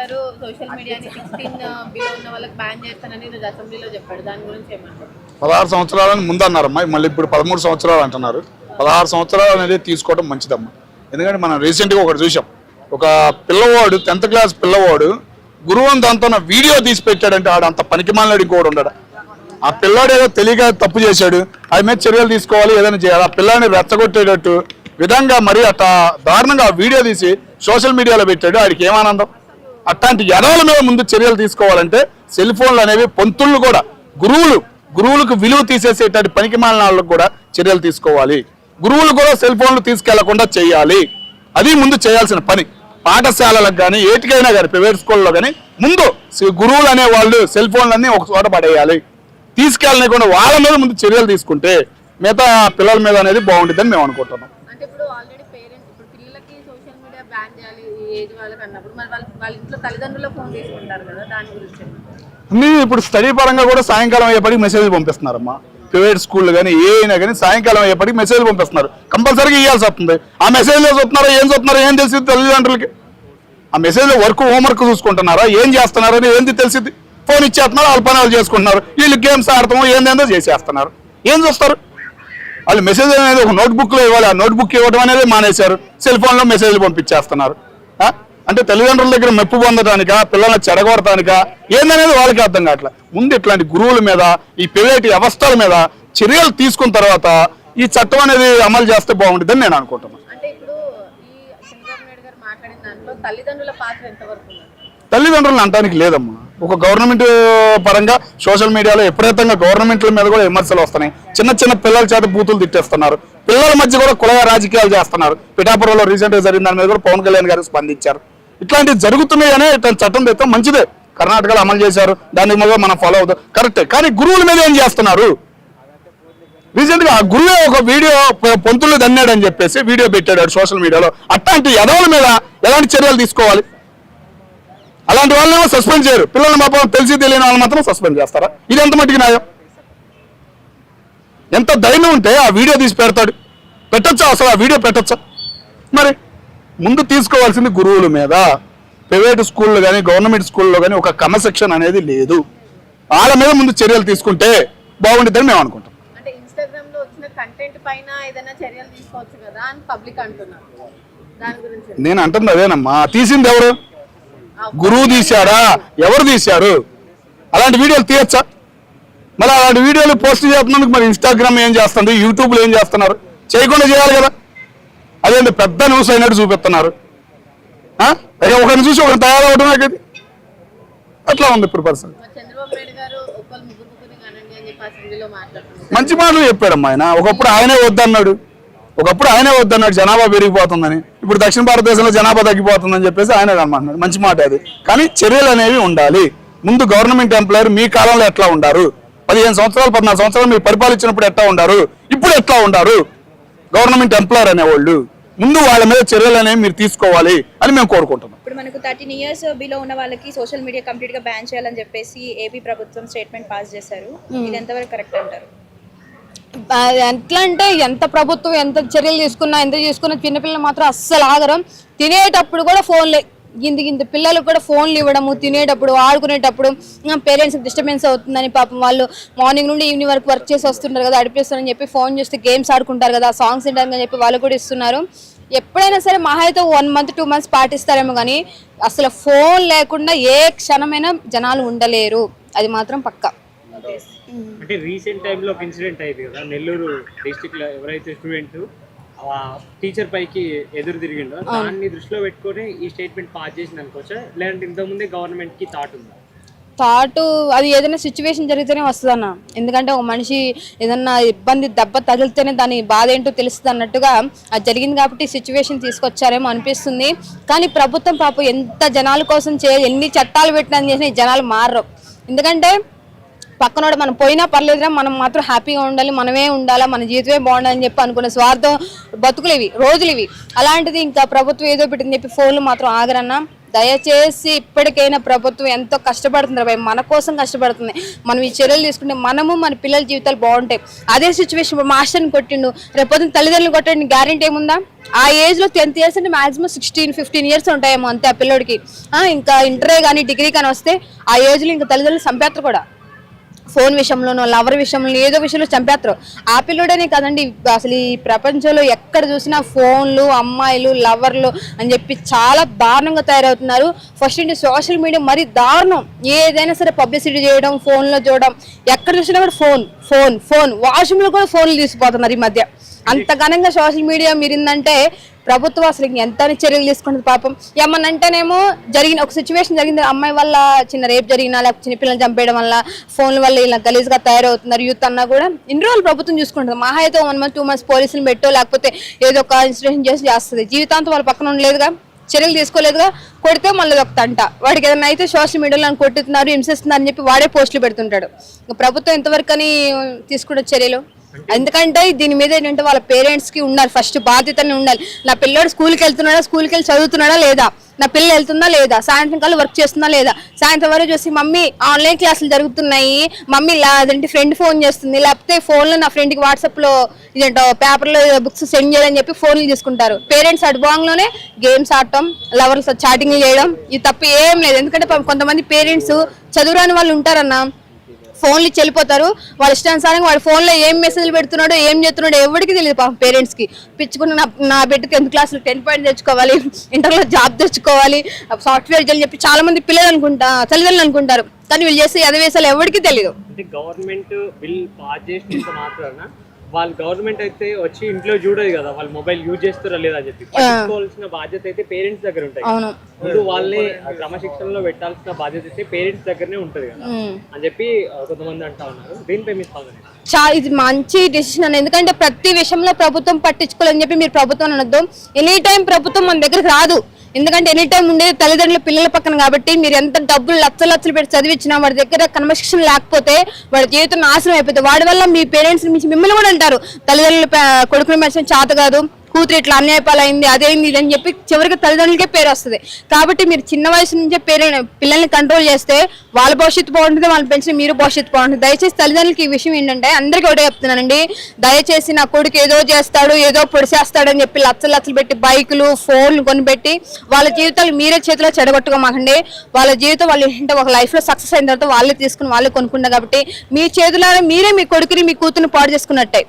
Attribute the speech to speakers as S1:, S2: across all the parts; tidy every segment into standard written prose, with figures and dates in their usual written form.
S1: గారు సోషల్ మీడియాని 16 బిలో ఉన్న వాళ్ళకి బ్యాన్ చేస్తానని ఈరోజు అసెంబ్లీలో చెప్పాడు. దాని గురించి ఏమంటారు?
S2: 16 సంవత్సరాలని ముందు అన్నారమ్మా, మళ్ళీ ఇప్పుడు 13 సంవత్సరాలు అంటున్నారు. 16 సంవత్సరాలు అనేది తీసుకోవడం మంచిదమ్మా. ఎందుకంటే మనం రీసెంట్గా ఒకటి చూసాం, ఒక పిల్లవాడు 10th క్లాస్ పిల్లవాడు గురువు దాంతో వీడియో తీసి పెట్టాడంటే ఆడు అంత పనికిమాలినాడు ఇంకోటి ఉండడు. ఆ పిల్లాడు ఏదో తెలియక తప్పు చేశాడు, అది మీద చర్యలు తీసుకోవాలి, ఏదైనా చేయాలి. ఆ పిల్లాడిని రెచ్చగొట్టేటట్టు విధంగా మరి అట్లా దారుణంగా వీడియో తీసి సోషల్ మీడియాలో పెట్టాడు. ఆడికి ఏమానందం? అట్లాంటి ఎడవల మీద ముందు చర్యలు తీసుకోవాలంటే సెల్ ఫోన్లు అనేవి పొంతుళ్ళు కూడా గురువులకు విలువ తీసేసేటటువంటి పనికి మాలిన వాళ్ళకు కూడా చర్యలు తీసుకోవాలి. గురువులు కూడా సెల్ ఫోన్లు తీసుకెళ్లకుండా చేయాలి. అది ముందు చేయాల్సిన పని. పాఠశాలలకు కానీ ఏటికైనా కానీ ప్రైవేట్ స్కూల్లో కానీ ముందు గురువులు అనే వాళ్ళు సెల్ ఫోన్లన్నీ ఒక చోట పడేయాలి. తీసుకెళ్ళకుండా వాళ్ళ మీద ముందు చర్యలు తీసుకుంటే మిగతా పిల్లల మీద అనేది బాగుంటుందని మేము అనుకుంటున్నాం.
S1: అంటే ఇప్పుడు ఆల్రెడీ పేరెంట్స్ ఇప్పుడు పిల్లలకి సోషల్ మీడియా బ్యాన్ చేయాలి ఈ ఏజ్ వాళ్ళకి అన్నప్పుడు మరి వాళ్ళ ఇంట్లో తల్లిదండ్రులు ఫోన్ తీసుకుంటారు కదా, దాని గురించి
S2: అన్నీ ఇప్పుడు స్టడీ పరంగా కూడా సాయంకాలం అయ్యేపటికి మెసేజ్ పంపిస్తున్నారమ్మా. ప్రైవేట్ స్కూళ్ళు కానీ ఏ అయినా కానీ సాయంకాలం అయ్యేపటికి మెసేజ్ పంపిస్తున్నారు. కంపల్సరీగా ఇవ్వాల్సి వస్తుంది. ఆ మెసేజ్లో చూస్తున్నారో ఏం తెలిసింది తల్లిదండ్రులకి? ఆ మెసేజ్లో హోంవర్క్ చూసుకుంటున్నారా, ఏం చేస్తున్నారో అని ఏంది తెలిసింది? ఫోన్ ఇచ్చేస్తున్నారు, వాళ్ళ పని వాళ్ళు చేసుకుంటున్నారు. వీళ్ళు గేమ్స్ ఆడతాము ఏందేందో చేసేస్తున్నారు. ఏం చూస్తారు వాళ్ళు? మెసేజ్ అనేది ఒక నోట్బుక్లో ఇవ్వాలి. ఆ నోట్బుక్ ఇవ్వడం అనేది మానేశారు. సెల్ ఫోన్లో మెసేజ్లు పంపించేస్తున్నారు. అంటే తల్లిదండ్రుల దగ్గర మెప్పు పొందడానికా, పిల్లల్ని చెడగొడటానికా ఏందనేది వాళ్ళకి అర్థం కావట్లేదు. ముందు ఇట్లాంటి గురువుల మీద, ఈ ప్రైవేట్ వ్యవస్థల మీద చర్యలు తీసుకున్న తర్వాత ఈ చట్టం అనేది అమలు చేస్తే బాగుంటుందని నేను అనుకుంటున్నాను.
S1: అంటే ఇప్పుడు ఈ చంద్రబాబు నాయుడు గారు మాట్లాడిన దాంట్లో తల్లిదండ్రుల పాత్ర ఎంతవరకు ఉంది?
S2: తల్లిదండ్రులను అనడానికి లేదమ్మా. ఒక గవర్నమెంట్ పరంగా సోషల్ మీడియాలో విపరీతంగా గవర్నమెంట్ల మీద కూడా విమర్శలు వస్తున్నాయి. చిన్న పిల్లల చేత బూతులు తిట్టేస్తున్నారు. పిల్లల మధ్య కూడా కుల రాజకీయాలు చేస్తున్నారు. పిఠాపురంలో రీసెంట్గా జరిగిన దాని మీద కూడా పవన్ కళ్యాణ్ గారు స్పందించారు. ఇట్లాంటివి జరుగుతున్నాయనే ఇట్లాంటి చట్టం తెస్తే మంచిదే. కర్ణాటకలో అమలు చేశారు, దానికి మీద మనం ఫాలో అవుతాం, కరెక్టే. కానీ గురువుల మీద ఏం చేస్తున్నారు? రీసెంట్గా ఆ గురువే ఒక వీడియో పొంతులు దన్నాడని చెప్పేసి వీడియో పెట్టాడు సోషల్ మీడియాలో. అట్లాంటి ఎదవల మీద ఎలాంటి చర్యలు తీసుకోవాలి? అలాంటి వాళ్ళని సస్పెండ్ చేయరు. పిల్లల్ని పాపం తెలిసి తెలియని వాళ్ళు మాత్రం సస్పెండ్ చేస్తారా? ఇది ఎంత మట్టికి న్యాయం? ఎంత ధైర్యం ఉంటే ఆ వీడియో తీసి పెడతాడు? పెట్టచ్చా అసలు? ఆ వీడియో పెట్టచ్చా? మరి ముందు తీసుకోవాల్సింది గురువుల మీద. ప్రైవేట్ స్కూల్లో కానీ గవర్నమెంట్ స్కూల్లో కానీ ఒక క్రమశిక్షణ అనేది లేదు. వాళ్ళ మీద ముందు చర్యలు తీసుకుంటే బాగుంటుందని మేము అనుకుంటాం.
S1: అంటే ఇన్స్టాగ్రామ్ లో వచ్చిన కంటెంట్ పైన ఏదైనా చర్యలు తీసుకోవచ్చు కదా అని పబ్లిక్ అంటున్నారు. దాని గురించి
S2: నేను అంటుంది అదేనమ్మా. తీసింది ఎవరు? గురువు తీశారా? ఎవరు తీశారు? అలాంటి వీడియోలు తీయచ్చా? మరి అలాంటి వీడియోలు పోస్ట్ చేస్తున్నందుకు మరి ఇన్స్టాగ్రామ్ ఏం చేస్తుంది, యూట్యూబ్లో ఏం చేస్తున్నారు? చేయకుండా చేయాలి కదా. అదేంటి పెద్ద న్యూస్ అయినట్టు చూపిస్తున్నారు. ఒకరిని చూసి ఒకరిని తయారవడం అది అట్లా ఉంది ఇప్పుడు పరిస్థితి.
S1: చంద్రబాబు నాయుడు గారు ముగ్గురిని కానండి అని చెప్పి అసెంబ్లీలో మాట్లాడుతున్నారు.
S2: మంచి మాటలు చెప్పాడమ్మా ఆయన. ఒకప్పుడు ఆయనే వద్దన్నాడు జనాభా పెరిగిపోతుందని. ఇప్పుడు దక్షిణ భారతదేశంలో జనాభా తగ్గిపోతుందని చెప్పేసి ఆయన అనమాన్నాడు. మంచి మాట అది. కానీ చర్యలు అనేవి ఉండాలి. ముందు గవర్నమెంట్ ఎంప్లాయర్ మీ కాలంలో ఎట్లా ఉండారు? 15 సంవత్సరాలు 14 సంవత్సరాలు మీరు పరిపాలించినప్పుడు ఎట్లా ఉండారు? ఇప్పుడు ఎట్లా ఉండారు? గవర్నమెంట్ ఎంప్లాయర్ అనేవాళ్ళు ముందు వాళ్ళ మీద చర్యలు అనేవి మీరు తీసుకోవాలి అని మేము కోరుకుంటున్నాం.
S3: ఇప్పుడు మనకు 13 years బిలో ఉన్న వాళ్ళకి సోషల్ మీడియా కంప్లీట్ గా బ్యాన్ చేయాలని చెప్పేసి ఏపీ ప్రభుత్వం స్టేట్మెంట్ పాస్ చేశారు. ఇది ఎంతవరకు కరెక్ట్ అంటారు?
S4: ఎట్లా అంటే ఎంత ప్రభుత్వం ఎంత చర్యలు తీసుకున్నా చిన్నపిల్లలు మాత్రం అస్సలు ఆగరం. తినేటప్పుడు కూడా ఫోన్లే. ఇంత పిల్లలకు కూడా ఫోన్లు ఇవ్వడము, తినేటప్పుడు ఆడుకునేటప్పుడు పేరెంట్స్కి డిస్టర్బెన్స్ అవుతుందని పాపం వాళ్ళు మార్నింగ్ నుండి ఈవినింగ్ వరకు వర్క్ చేసి వస్తుంటారు కదా, అడిపిస్తారని చెప్పి ఫోన్ చేస్తే గేమ్స్ ఆడుకుంటారు కదా, సాంగ్స్ వింటారని చెప్పి వాళ్ళు కూడా ఇస్తున్నారు. ఎప్పుడైనా సరే మహా అయితే 1 month 2 months పాటిస్తారేమో కానీ అసలు ఫోన్ లేకుండా ఏ క్షణమైనా జనాలు ఉండలేరు. అది మాత్రం పక్కా.
S5: అంటే రీసెంట్ టైంలో ఒక ఇన్సిడెంట్ అయింది కదా, నెల్లూరు డిస్ట్రిక్ట్లో ఎవరైతే స్టూడెంట్ టీచర్ పైకి ఎదురు తిరిగిండో దాన్ని దృష్టిలో పెట్టుకొని ఈ స్టేట్మెంట్ పాస్ చేసింది అనుకోవచ్చా, లేదంటే ఇంతకుముందే గవర్నమెంట్కి థాట్ ఉందా?
S4: థాట్ అది ఏదైనా సిచ్యువేషన్ జరిగితేనే వస్తుందన్న. ఎందుకంటే ఒక మనిషి ఏదన్నా ఇబ్బంది దెబ్బ తగిలితేనే దాని బాధ ఏంటో తెలుస్తుంది అన్నట్టుగా అది జరిగింది కాబట్టి సిచ్యువేషన్ తీసుకొచ్చారేమో అనిపిస్తుంది. కానీ ప్రభుత్వం పాపం ఎంత జనాల కోసం ఎన్ని చట్టాలు పెట్టినా చేసినా ఈ జనాలు మారరు. ఎందుకంటే పక్కనోడు మనం పోయినా పర్లేదురా, మనం మాత్రం హ్యాపీగా ఉండాలి, మనమే ఉండాలా, మన జీవితమే బాగుండాలని చెప్పి అనుకునే స్వార్థం బతుకులు ఇవి, రోజులు ఇవి. అలాంటిది ఇంకా ప్రభుత్వం ఏదో పెట్టిందని చెప్పి ఫోన్లు మాత్రం ఆగరన్నా. దయచేసి ఇప్పటికైనా ప్రభుత్వం ఎంతో కష్టపడుతుంది భయ, మన కోసం కష్టపడుతుంది. మనం ఈ చర్యలు తీసుకుంటే మనము మన పిల్లల జీవితాలు బాగుంటాయి. అదే సిచ్యువేషన్ మాస్టర్ని కొట్టిండు, రేపొద్దున తల్లిదండ్రులు కొట్టండి గ్యారెంటీ ఏముందా? ఆ ఏజ్లో 10th years అంటే మాక్సిమం 16-15 years ఉంటాయేమో అంతే ఆ పిల్లోడికి. ఇంకా ఇంటరే కానీ డిగ్రీ కానీ వస్తే ఆ ఏజ్లో ఇంకా తల్లిదండ్రులు చంపేస్తారు కూడా. ఫోన్ విషయంలోనో లవర్ విషయంలో ఏదో విషయంలో చంపేస్తారు. ఆ పిల్లోడనే కదండి, అసలు ఈ ప్రపంచంలో ఎక్కడ చూసినా ఫోన్లు, అమ్మాయిలు, లవర్లు అని చెప్పి చాలా దారుణంగా తయారవుతున్నారు. ఫస్ట్ ఏంటి సోషల్ మీడియా మరీ దారుణం. ఏదైనా సరే పబ్లిసిటీ చేయడం, ఫోన్లో చూడడం, ఎక్కడ చూసినా కూడా ఫోన్ ఫోన్ ఫోన్. వాష్రూమ్లో కూడా ఫోన్లు తీసుకుపోతున్నారు ఈ మధ్య. అంత ఘనంగా సోషల్ మీడియా మీరిందంటే ప్రభుత్వం అసలు ఎంత చర్యలు తీసుకుంటుంది పాపం. ఏమన్నంటేనేమో జరిగిన ఒక సిచ్యువేషన్ జరిగింది, అమ్మాయి వల్ల చిన్న రేప్ జరిగినా లేకపోతే చిన్న పిల్లలు చంపేయడం వల్ల ఫోన్ల వల్ల ఇలా గలీజ్గా తయారవుతున్నారు యూత్ అన్నా కూడా ఇన్ని రోజులు ప్రభుత్వం చూసుకుంటుంది. మహా అయితే 1 month 2 months పోలీసులు పెట్టో లేకపోతే ఏదో ఒక ఇన్సిడెంట్ చేసి చేస్తుంది. జీవితాంతం వాళ్ళ పక్కన ఉండలేదుగా, చర్యలు తీసుకోలేదుగా. కొడితే మళ్ళీ ఒక తంట, వాడికి ఏదైనా అయితే సోషల్ మీడియాలో కొట్టుతున్నారు, హింసిస్తున్నారు అని చెప్పి వాడే పోస్టులు పెడుతుంటాడు. ప్రభుత్వం ఎంతవరకు అని తీసుకునే చర్యలు? ఎందుకంటే దీని మీద ఏంటంటే వాళ్ళ పేరెంట్స్కి ఉండాలి ఫస్ట్ బాధ్యతని ఉండాలి. నా పిల్లోడు స్కూల్కి వెళ్తున్నాడా, స్కూల్కి వెళ్ళి చదువుతున్నాడా లేదా, నా పిల్ల వెళ్తుందా లేదా, సాయంత్రం కల్లా వర్క్ చేస్తుందా లేదా, సాయంత్రం వరకు చూసి మమ్మీ ఆన్లైన్ క్లాసులు జరుగుతున్నాయి, మమ్మీ అదేంటి ఫ్రెండ్ ఫోన్ చేస్తుంది, లేకపోతే ఫోన్లో నా ఫ్రెండ్కి వాట్సాప్లో ఇదేంటో పేపర్లో బుక్స్ సెండ్ చేయాలని చెప్పి ఫోన్లు తీసుకుంటారు. పేరెంట్స్ అడ్వాంగ్లోనే గేమ్స్ ఆడటం, లవర్స్ చాటింగ్లు చేయడం, ఇది తప్ప ఏం లేదు. ఎందుకంటే కొంతమంది పేరెంట్స్ చదువురాని వాళ్ళు ఉంటారన్న, ఫోన్లు ఇచ్చి వెళ్ళిపోతారు. వాళ్ళ ఇష్టానుసారంగా వాడు ఫోన్లో ఏం మెసేజ్లు పెడుతున్నాడో ఏం చేస్తున్నాడో ఎవరికి తెలియదు పాపం పేరెంట్స్కి. పిచ్చుకున్న నా బిడ్డకి 10th classలో 10 point తెచ్చుకోవాలి, ఇంటర్లో జాబ్ తెచ్చుకోవాలి, సాఫ్ట్వేర్ అని చెప్పి చాలా మంది పిల్లలు తల్లిదండ్రులు అనుకుంటారు. కానీ వీళ్ళు చేసే ఎదవేశాలు ఎవరికి తెలియదు.
S5: అంటే గవర్నమెంట్ బిల్ పాస్ చేసినంత మాత్రాన వాళ్ళు గవర్నమెంట్ అయితే వచ్చి ఇంట్లో చూడదు కదా వాళ్ళు మొబైల్ యూజ్ చేస్తారా లేదా అని చెప్పి. పట్టించుకోవాల్సిన బాధ్యత అయితే పేరెంట్స్ దగ్గర ఉంటాయి. ముందు వాళ్ళే క్రమశిక్షణలో పెట్టాల్సిన బాధ్యత అయితే పేరెంట్స్ దగ్గరనే ఉంటది కదా అని చెప్పి కొంతమంది అంటా ఉన్నారు. దీనిపై మీ స్పందన?
S4: ఇది మంచి డెసిషన్ అని, ఎందుకంటే ప్రతి విషయంలో ప్రభుత్వం పట్టించుకోవాలని చెప్పి మీరు ప్రభుత్వం అనొద్దు. ఎనీ టైం ప్రభుత్వం మన దగ్గరకు రాదు, ఎందుకంటే ఎనీ టైం ఉండేది తల్లిదండ్రులు పిల్లల పక్కన కాబట్టి. మీరు ఎంత డబ్బులు లక్షలు పెట్టి చదివించినా వాడి దగ్గర క్రమశిక్షణ లేకపోతే వాడి జీవితం నాశనం అయిపోతుంది. వాడి వల్ల మీ పేరెంట్స్ మిమ్మల్ని కూడా అంటారు, తల్లిదండ్రులు కొడుకుని మెచ్చడం చేత కాదు, కూతురు ఇట్లా అన్యాయపాలైంది, అదేంది ఇదని చెప్పి చివరికి తల్లిదండ్రులకే పేరు వస్తుంది. కాబట్టి మీరు చిన్న వయసు నుంచే పిల్లల్ని కంట్రోల్ చేస్తే వాళ్ళ భవిష్యత్తు బాగుంటుంది, వాళ్ళని పెంచిన మీరు భవిష్యత్తు బాగుంటుంది. దయచేసి తల్లిదండ్రులకి ఈ విషయం ఏంటంటే అందరికీ ఒకటే చెప్తున్నానండి, దయచేసి నా కొడుకు ఏదో చేస్తాడు ఏదో పొడిసేస్తాడని చెప్పి లక్షలు పెట్టి బైకులు ఫోన్లు కొనిపెట్టి వాళ్ళ జీవితాలు మీరే చేతిలో చెడగొట్టుకోమాకండి. వాళ్ళ జీవితం వాళ్ళు ఏంటంటే ఒక లైఫ్లో సక్సెస్ అయిన తర్వాత వాళ్ళే తీసుకుని వాళ్ళే కొనుక్కుంటారు. కాబట్టి మీ చేతుల్లో మీరే మీ కొడుకుని మీ కూతురుని పాడు చేసుకున్నట్టే.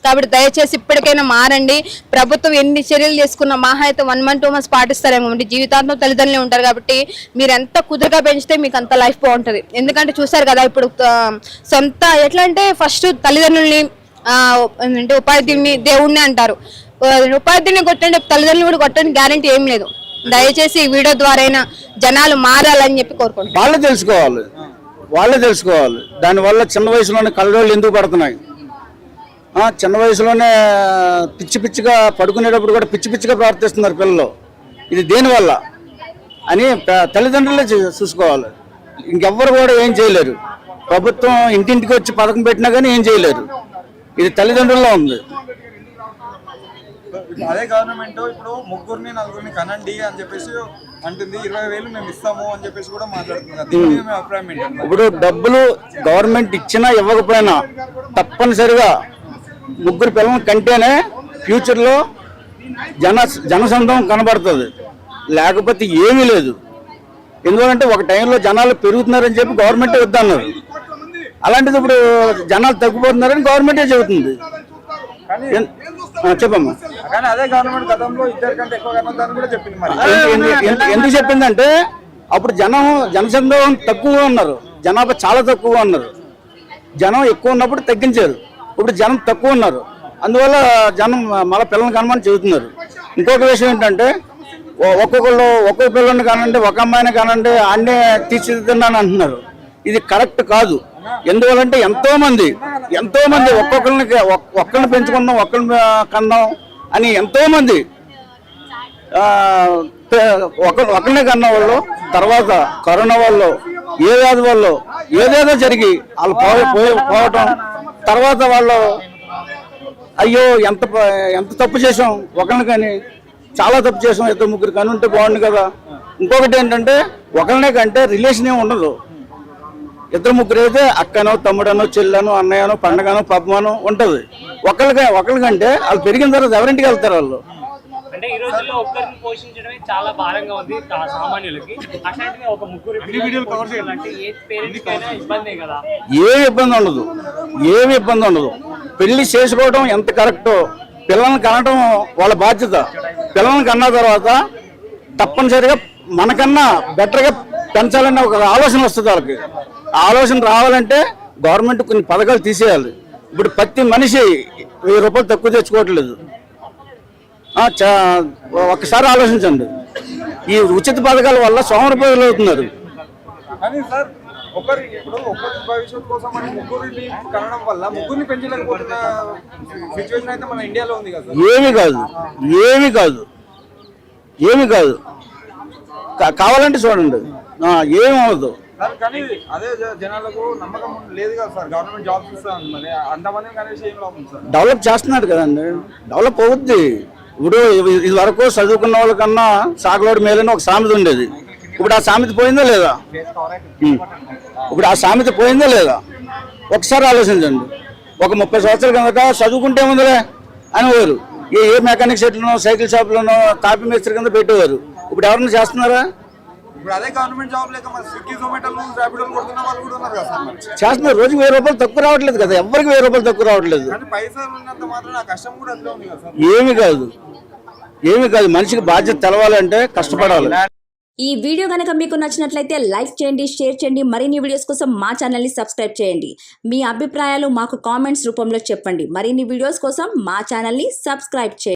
S4: కాబట్టి దయచేసి ఇప్పటికైనా మారండి. ప్రభుత్వం ఎన్ని చర్యలు తీసుకున్నా మహా అయితే 1 month 2 months పాటిస్తారేమో, జీవితాంతం తల్లిదండ్రులే ఉంటారు. కాబట్టి మీరు ఎంత కుదురుగా పెంచితే మీకు అంత లైఫ్ బాగుంటుంది. ఎందుకంటే చూసారు కదా ఇప్పుడు సొంత ఎట్లా అంటే ఫస్ట్ తల్లిదండ్రుల్ని అంటే ఉపాధ్యుడిని దేవుడిని అంటారు. ఉపాధ్యుడిని కొట్టండి, తల్లిదండ్రులు కూడా కొట్టండి గ్యారెంటీ ఏం లేదు. దయచేసి ఈ వీడియో ద్వారా జనాలు మారాలని చెప్పి కోరుకుంటున్నాను.
S6: వాళ్ళే తెలుసుకోవాలి దానివల్ల చిన్న వయసులోనే కళ్ళజోళ్ళు ఎందుకు పడుతున్నాయి, చిన్న వయసులోనే పిచ్చిగా పడుకునేటప్పుడు కూడా పిచ్చిగా ప్రవర్తిస్తున్నారు పిల్లలు. ఇది దేనివల్ల అని తల్లిదండ్రులే చూసుకోవాలి. ఇంకెవ్వరు కూడా ఏం చేయలేరు. ప్రభుత్వం ఇంటింటికి వచ్చి పథకం పెట్టినా కానీ ఏం చేయలేరు. ఇది తల్లిదండ్రుల్లో ఉంది.
S7: అదే గవర్నమెంట్ ఇప్పుడు 3-4 కనండి అని చెప్పేసి అంటుంది, 20,000 మేము ఇస్తాము అని చెప్పేసి కూడా మాట్లాడుతున్నారు.
S6: ఇప్పుడు డబ్బులు గవర్నమెంట్ ఇచ్చినా ఇవ్వకపోయినా తప్పనిసరిగా 3 పిల్లలు కంటేనే ఫ్యూచర్లో జనసంద్రం కనబడుతుంది, లేకపోతే ఏమీ లేదు. ఎందుకంటే ఒక టైంలో జనాలు పెరుగుతున్నారని చెప్పి గవర్నమెంటే వద్దన్నారు, అలాంటిది ఇప్పుడు జనాలు తగ్గిపోతున్నారని గవర్నమెంటే చెబుతుంది. చెప్పమ్మా.
S7: కానీ అదే గవర్నమెంట్ గతంలో 2 కంటే ఎక్కువ కనొద్దని కూడా చెప్పింది.
S6: ఎందుకు చెప్పిందంటే అప్పుడు జనసంద్రం తక్కువగా ఉన్నారు, జనాభా చాలా తక్కువగా ఉన్నారు. జనం ఎక్కువ ఉన్నప్పుడు తగ్గించారు, ఇప్పుడు జనం తక్కువ ఉన్నారు, అందువల్ల జనం మళ్ళీ పిల్లల్ని కనమని చెబుతున్నారు. ఇంకొక విషయం ఏంటంటే ఒక్కొక్క పిల్లల్ని కానండి, ఒక అమ్మాయిని కానండి అన్నీ తీర్చిదిద్దానని అంటున్నారు. ఇది కరెక్ట్ కాదు. ఎందువల్లంటే ఎంతో మంది ఒక్కరిని పెంచుకుందాం, ఒక్కరిని కన్నాం అని ఎంతో మంది ఒకరినే కన్న వాళ్ళు తర్వాత కరోనా వాళ్ళు ఏ వ్యాధి వాళ్ళు ఏదేదో జరిగి వాళ్ళు పోవటం, తర్వాత వాళ్ళు అయ్యో ఎంత తప్పు చేసాం, ఒకరిని కానీ చాలా తప్పు చేసాం, 2-3 కానీ ఉంటే బాగుంది కదా, ఇంకొకటి ఏంటంటే ఒకరినే కంటే రిలేషన్ ఏమి ఉండదు. ఇద్దరు ముగ్గురు అయితే అక్కనో తమ్ముడనో చెల్లెనో అన్నయ్యనో పండగనో పప్పమనో ఉంటుంది. ఒకరికంటే వాళ్ళు పెరిగిన తర్వాత ఎవరింటికి వెళ్తారు వాళ్ళు.
S5: అంటే ఈ రోజుల్లో ఒక్కరిని పోషించడమే చాలా భారంగా ఉంది సామాన్యులకి. అట్లాంటిది ఒక ముగ్గురు అంటే ఏ పేరెంట్స్ కైనా ఇబ్బందే కదా.
S6: ఏమి ఇబ్బంది ఉండదు. పెళ్లి చేసుకోవడం ఎంత కరెక్టో, పిల్లల్ని కనడం వాళ్ళ బాధ్యత. పిల్లల్ని కన్న తర్వాత తప్పనిసరిగా మనకన్నా బెటర్గా పెంచాలనే ఒక ఆలోచన వస్తుంది వాళ్ళకి. ఆ ఆలోచన రావాలంటే గవర్నమెంట్ కొన్ని పథకాలు తీసేయాలి. ఇప్పుడు ప్రతి మనిషి 1000 రూపాయలు తక్కువ తెచ్చుకోవట్లేదు. ఒక్కసారి ఆలోచించండి. ఈ ఉచిత పథకాల వల్ల సోమరపోతులు అవుతున్నారు.
S7: కానీ సార్ ఒకరి భవిష్యత్తు కోసం అని ముగ్గురిని కనడం వల్ల ముగ్గురిని పెంచలేకపోతున్న సిచ్యువేషన్ అయితే మన ఇండియాలో ఉంది కదా. ఏమి కాదు కావాలంటే చూడండి, ఏమి అవ్వదు. కానీ అదే జనాలకు నమ్మకం లేదు కదా సార్. గవర్నమెంట్ జాబ్స్ ఇస్తాను మరి అంతమంది కనేసి ఏం లాభం సార్.
S6: డెవలప్ చేస్తున్నారు కదండి, డెవలప్ అవుద్ది. ఇప్పుడు ఇది వరకు చదువుకున్న వాళ్ళకన్నా సాగులోడు మేలని ఒక సామెత ఉండేది. ఇప్పుడు ఆ సామెత పోయిందా లేదా? ఒకసారి ఆలోచించండి. ఒక 30 సంవత్సరాల కిందట చదువుకుంటే ఉందిలే అనేవారు. ఏ మెకానిక్ షెడ్లోనో సైకిల్ షాప్లోనో తాపీ మేస్త్రి కింద పెట్టేవారు. ఇప్పుడు ఎవరైనా చేస్తున్నారా?
S7: ఇప్పుడు అదే గవర్నమెంట్ జాబ్ లేక మరి స్విగ్గీ జొమాటోలు ర్యాపిడోలు కొడుతున్న వాళ్ళు కూడా ఉన్నారు కదా సార్.
S6: చేస్తున్నారు. రోజుకి 1000 రూపాయలు తక్కువ రావట్లేదు కదా, ఎవరికి 1000 రూపాయలు తక్కువ రావట్లేదు.
S7: కానీ పైసలు ఉన్నంత మాత్రం నా కష్టం కూడా అట్లా ఉంది కదా సార్.
S6: ఏమి కాదు మనిషికి బాధ్యత తెలవాలంటే కష్టపడాలి.
S8: ఈ వీడియో కనుక మీకు నచ్చినట్లయితే లైక్ చేయండి, షేర్ చేయండి. మరిన్ని వీడియోస్ కోసం మా ఛానల్ని సబ్స్క్రైబ్ చేయండి. మీ అభిప్రాయాలు మాకు కామెంట్స్ రూపంలో చెప్పండి. మరిన్ని వీడియోస్ కోసం మా ఛానల్ని సబ్స్క్రైబ్ చేయండి.